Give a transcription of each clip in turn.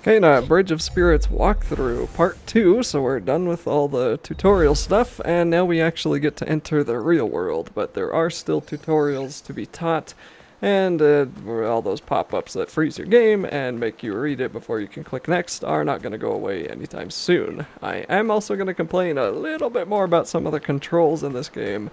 Okay, now Bridge of Spirits walkthrough part 2, so we're done with all the tutorial stuff, and now we actually get to enter the real world, but there are still tutorials to be taught, and all those pop-ups that freeze your game and make you read it before you can click next are not going to go away anytime soon. I am also going to complain a little bit more about some of the controls in this game,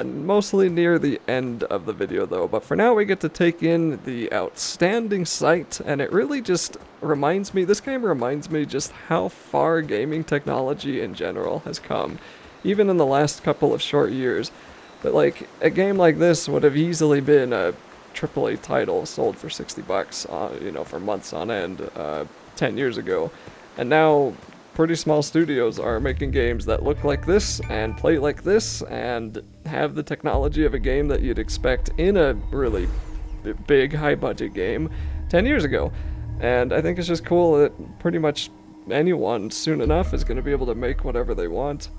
mostly near the end of the video though, but for now we get to take in the outstanding sight, and it really just reminds me, this game reminds me just how far gaming technology in general has come, even in the last couple of short years. But like, a game like this would have easily been a AAA title sold for $60, you know, for months on end, 10 years ago, and now pretty small studios are making games that look like this and play like this and have the technology of a game that you'd expect in a really big, high-budget game 10 years ago. And I think it's just cool that pretty much anyone soon enough is going to be able to make whatever they want.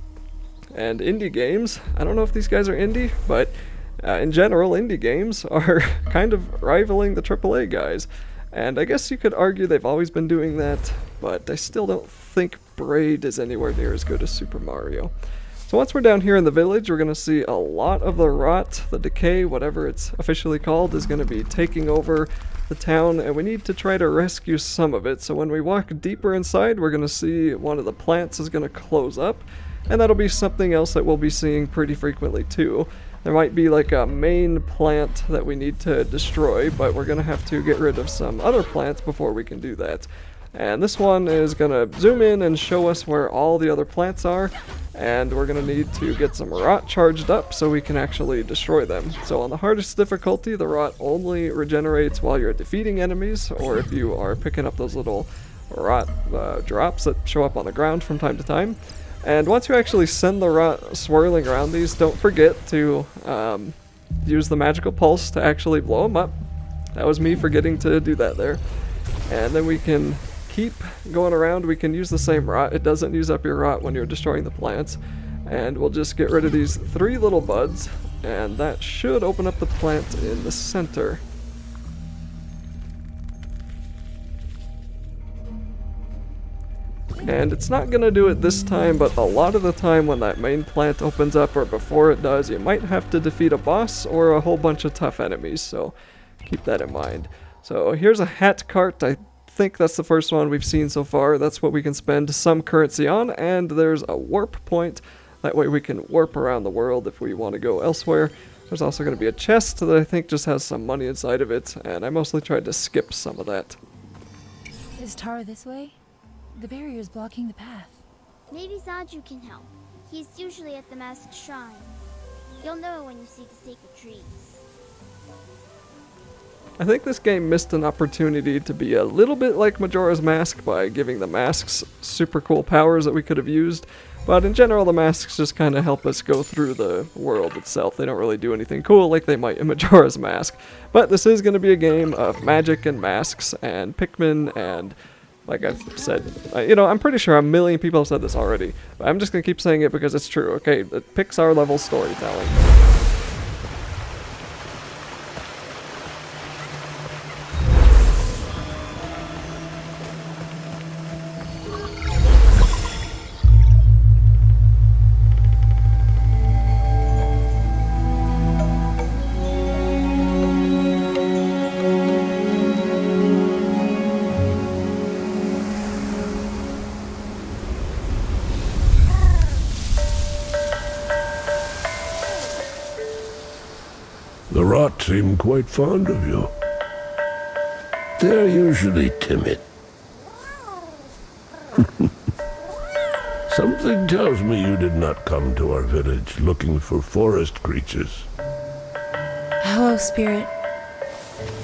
And indie games, I don't know if these guys are indie, but in general, indie games are kind of rivaling the AAA guys. And I guess you could argue they've always been doing that, but I still don't think Braid is anywhere near as good as Super Mario. So once we're down here in the village, we're going to see a lot of the rot, the decay, whatever it's officially called, is going to be taking over the town, and we need to try to rescue some of it. So when we walk deeper inside, we're going to see one of the plants is going to close up, and that'll be something else that we'll be seeing pretty frequently too. There might be like a main plant that we need to destroy, but we're going to have to get rid of some other plants before we can do that. And this one is going to zoom in and show us where all the other plants are, and we're going to need to get some rot charged up so we can actually destroy them. So on the hardest difficulty, the rot only regenerates while you're defeating enemies, or if you are picking up those little rot drops that show up on the ground from time to time. And once you actually send the rot swirling around these, don't forget to use the magical pulse to actually blow them up. That was me forgetting to do that there. And then we can keep going around. We can use the same rot. It doesn't use up your rot when you're destroying the plants. And we'll just get rid of these 3 little buds, and that should open up the plant in the center. And it's not going to do it this time, but a lot of the time when that main plant opens up, or before it does, you might have to defeat a boss or a whole bunch of tough enemies, so keep that in mind. So here's a hat cart. I think that's the first one we've seen so far. That's what we can spend some currency on, and there's a warp point. That way we can warp around the world if we want to go elsewhere. There's also going to be a chest that I think just has some money inside of it, and I mostly tried to skip some of that. Is Taro this way? The barrier's blocking the path. Maybe Zaju can help. He's usually at the masked shrine. You'll know when you see the sacred trees. I think this game missed an opportunity to be a little bit like Majora's Mask by giving the masks super cool powers that we could have used, but in general the masks just kind of help us go through the world itself. They don't really do anything cool like they might in Majora's Mask. But this is going to be a game of magic and masks and Pikmin, and like I've said, you know, I'm pretty sure a million people have said this already, but I'm just going to keep saying it because it's true, okay? The Pixar level storytelling. The rot seem quite fond of you. They're usually timid. Something tells me you did not come to our village looking for forest creatures. Hello, Spirit.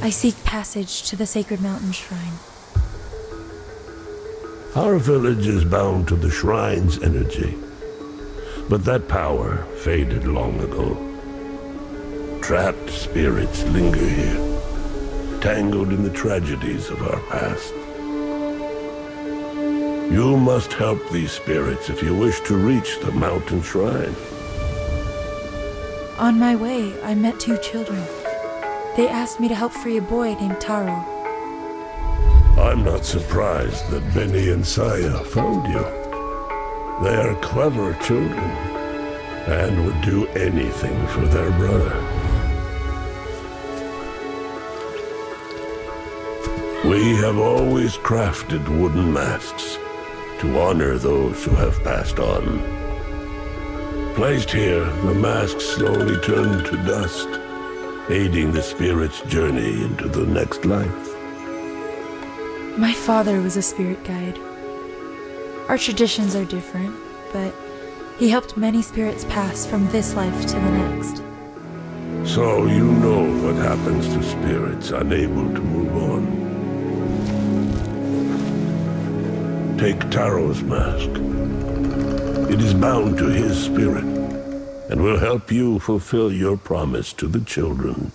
I seek passage to the sacred mountain shrine. Our village is bound to the shrine's energy, but that power faded long ago. Trapped spirits linger here, tangled in the tragedies of our past. You must help these spirits if you wish to reach the mountain shrine. On my way, I met 2 children. They asked me to help free a boy named Taro. I I'm not surprised that Benny and Saya found you. They are clever children, and would do anything for their brother. We have always crafted wooden masks to honor those who have passed on. Placed here, the masks slowly turn to dust, aiding the spirit's journey into the next life. My father was a spirit guide. Our traditions are different, but he helped many spirits pass from this life to the next. So you know what happens to spirits unable to move on. Take Taro's mask. It is bound to his spirit, and will help you fulfill your promise to the children.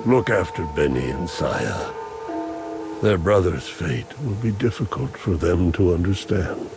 Look after Benny and Saya. Their brother's fate will be difficult for them to understand.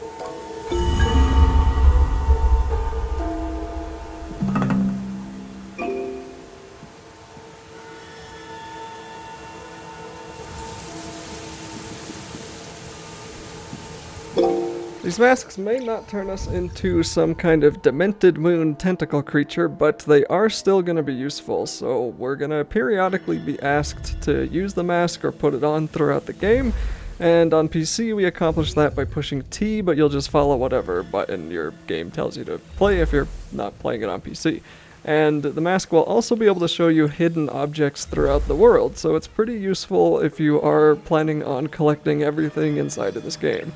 These masks may not turn us into some kind of demented moon tentacle creature, but they are still going to be useful, so we're going to periodically be asked to use the mask or put it on throughout the game. And on PC we accomplish that by pushing T, but you'll just follow whatever button your game tells you to play if you're not playing it on PC. And the mask will also be able to show you hidden objects throughout the world, so it's pretty useful if you are planning on collecting everything inside of this game.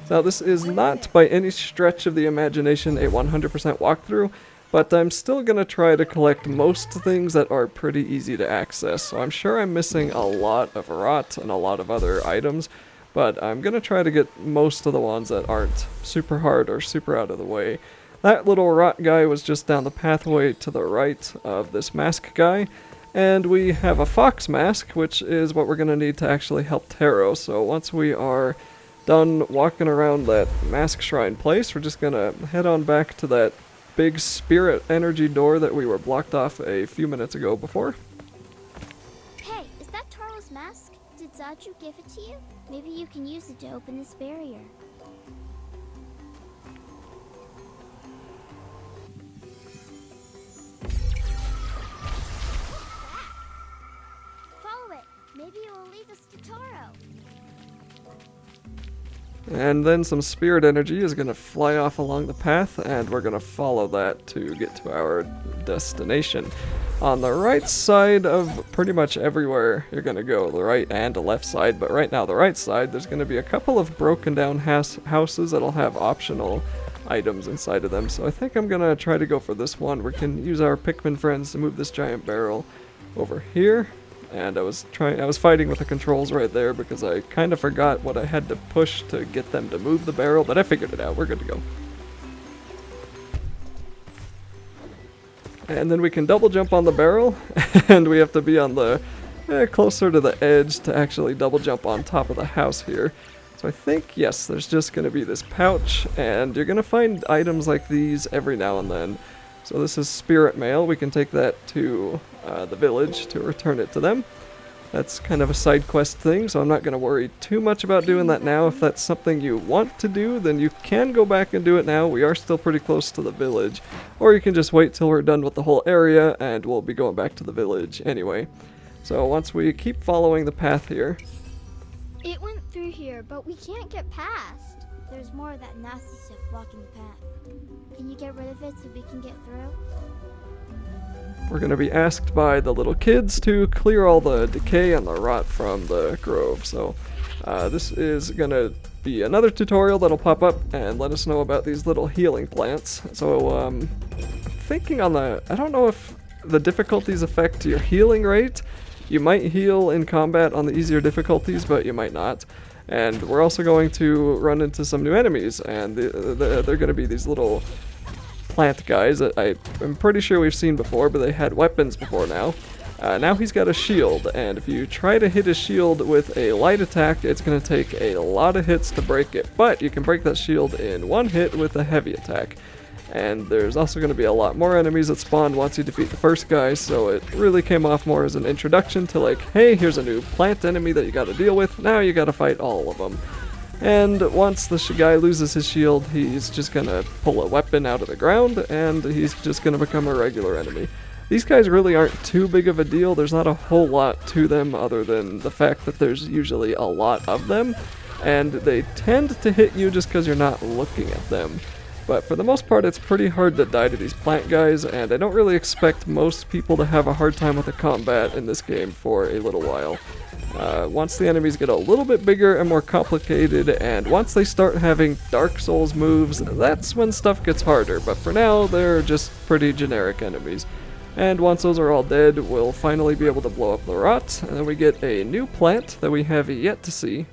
Now, this is not by any stretch of the imagination a 100% walkthrough, but I'm still going to try to collect most things that are pretty easy to access. So I'm sure I'm missing a lot of rot and a lot of other items, but I'm going to try to get most of the ones that aren't super hard or super out of the way. That little rot guy was just down the pathway to the right of this mask guy, and we have a fox mask, which is what we're going to need to actually help Taro. So once we are done walking around that mask shrine place, we're just gonna head on back to that big spirit energy door that we were blocked off a few minutes ago before. Hey, is that Taro's mask? Did Zaju give it to you? Maybe you can use it to open this barrier. Follow it. Maybe it will lead us to Taro. And then some spirit energy is going to fly off along the path, and we're going to follow that to get to our destination. On the right side of pretty much everywhere you're going to go, the right and the left side, but right now the right side, there's going to be a couple of broken down houses that'll have optional items inside of them. So I think I'm going to try to go for this one. We can use our Pikmin friends to move this giant barrel over here. And I was fighting with the controls right there because I kind of forgot what I had to push to get them to move the barrel, but I figured it out. We're good to go. And then we can double jump on the barrel, and we have to be on the closer to the edge to actually double jump on top of the house here. So I think, yes, there's just going to be this pouch, and you're going to find items like these every now and then. So this is spirit mail. We can take that to the village to return it to them. That's kind of a side quest thing, so I'm not going to worry too much about doing that now. If that's something you want to do, then you can go back and do it now. We are still pretty close to the village. Or you can just wait till we're done with the whole area, and we'll be going back to the village anyway. So once we keep following the path here... It went through here, but we can't get past. There's more of that nasty stuff blocking the path. Can you get rid of it so we can get through? We're going to be asked by the little kids to clear all the decay and the rot from the grove. So this is going to be another tutorial that'll pop up and let us know about these little healing plants. So thinking on the... I don't know if the difficulties affect your healing rate. You might heal in combat on the easier difficulties, but you might not. And we're also going to run into some new enemies, and they're going to be these little plant guys that I'm pretty sure we've seen before, but they had weapons before now. Now he's got a shield, and if you try to hit his shield with a light attack, it's going to take a lot of hits to break it. But you can break that shield in one hit with a heavy attack. And there's also going to be a lot more enemies that spawn once you defeat the first guy, so it really came off more as an introduction to like, hey, here's a new plant enemy that you gotta deal with, now you gotta fight all of them. And once the guy loses his shield, he's just gonna pull a weapon out of the ground, and he's just gonna become a regular enemy. These guys really aren't too big of a deal. There's not a whole lot to them other than the fact that there's usually a lot of them, and they tend to hit you just because you're not looking at them. But for the most part, it's pretty hard to die to these plant guys, and I don't really expect most people to have a hard time with the combat in this game for a little while. Once the enemies get a little bit bigger and more complicated, and once they start having Dark Souls moves, that's when stuff gets harder, but for now, they're just pretty generic enemies. And once those are all dead, we'll finally be able to blow up the rot, and then we get a new plant that we have yet to see.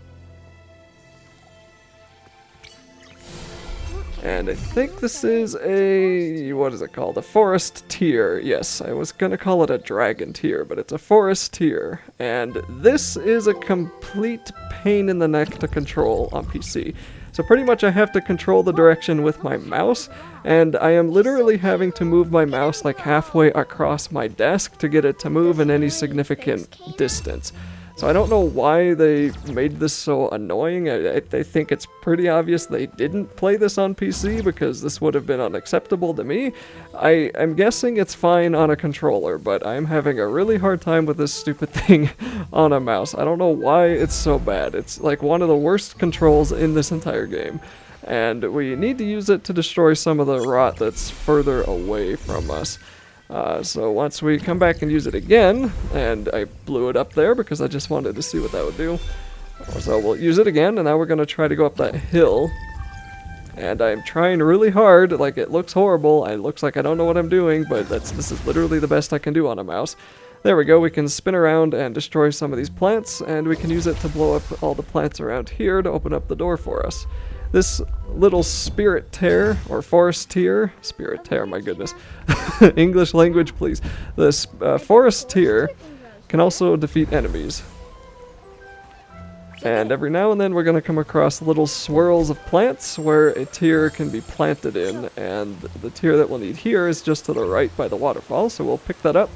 And I think this is a, what is it called? A forest tear. Yes, I was gonna call it a dragon tear, but it's a forest tear. And this is a complete pain in the neck to control on PC. So pretty much I have to control the direction with my mouse, and I am literally having to move my mouse like halfway across my desk to get it to move in any significant distance. So I don't know why they made this so annoying. I think it's pretty obvious they didn't play this on PC because this would have been unacceptable to me. I'm guessing it's fine on a controller, but I'm having a really hard time with this stupid thing on a mouse. I don't know why it's so bad. It's like one of the worst controls in this entire game. And we need to use it to destroy some of the rot that's further away from us. So once we come back and use it again, and I blew it up there because I just wanted to see what that would do. So we'll use it again, and now we're going to try to go up that hill. And I'm trying really hard, like it looks horrible, it looks like I don't know what I'm doing, but this is literally the best I can do on a mouse. There we go, we can spin around and destroy some of these plants, and we can use it to blow up all the plants around here to open up the door for us. This little spirit tear, or forest tear, spirit tear, my goodness, English language please. This forest tear can also defeat enemies. And every now and then we're going to come across little swirls of plants where a tear can be planted in, and the tear that we'll need here is just to the right by the waterfall, so we'll pick that up,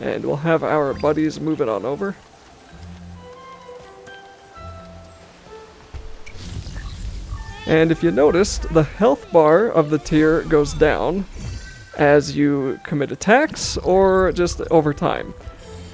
and we'll have our buddies move it on over. And if you noticed, the health bar of the tear goes down as you commit attacks or just over time.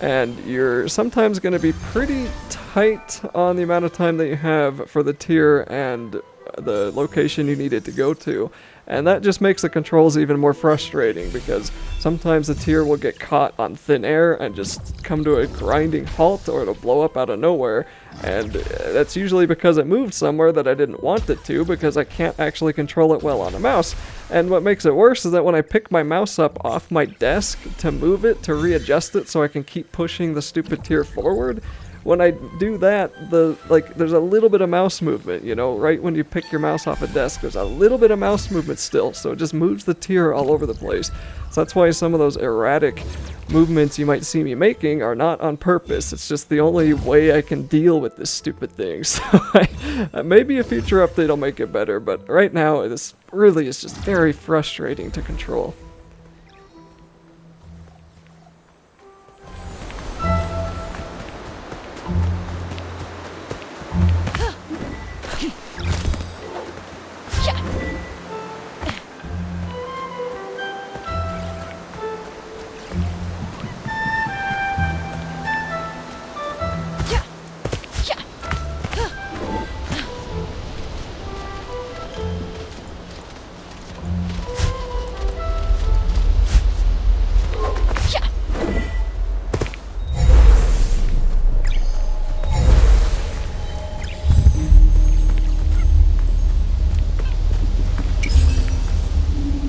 And you're sometimes going to be pretty tight on the amount of time that you have for the tier and the location you need it to go to. And that just makes the controls even more frustrating because sometimes the tier will get caught on thin air and just come to a grinding halt, or it'll blow up out of nowhere. And that's usually because it moved somewhere that I didn't want it to, because I can't actually control it well on a mouse. And what makes it worse is that when I pick my mouse up off my desk to move it, to readjust it so I can keep pushing the stupid tier forward, when I do that, there's a little bit of mouse movement, you know, right when you pick your mouse off a desk, there's a little bit of mouse movement still, so it just moves the tier all over the place. So that's why some of those erratic movements you might see me making are not on purpose. It's just the only way I can deal with this stupid thing. So maybe a future update will make it better, but right now this really is just very frustrating to control.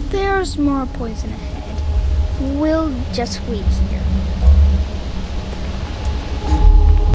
There's more poison ahead. We'll just wait here.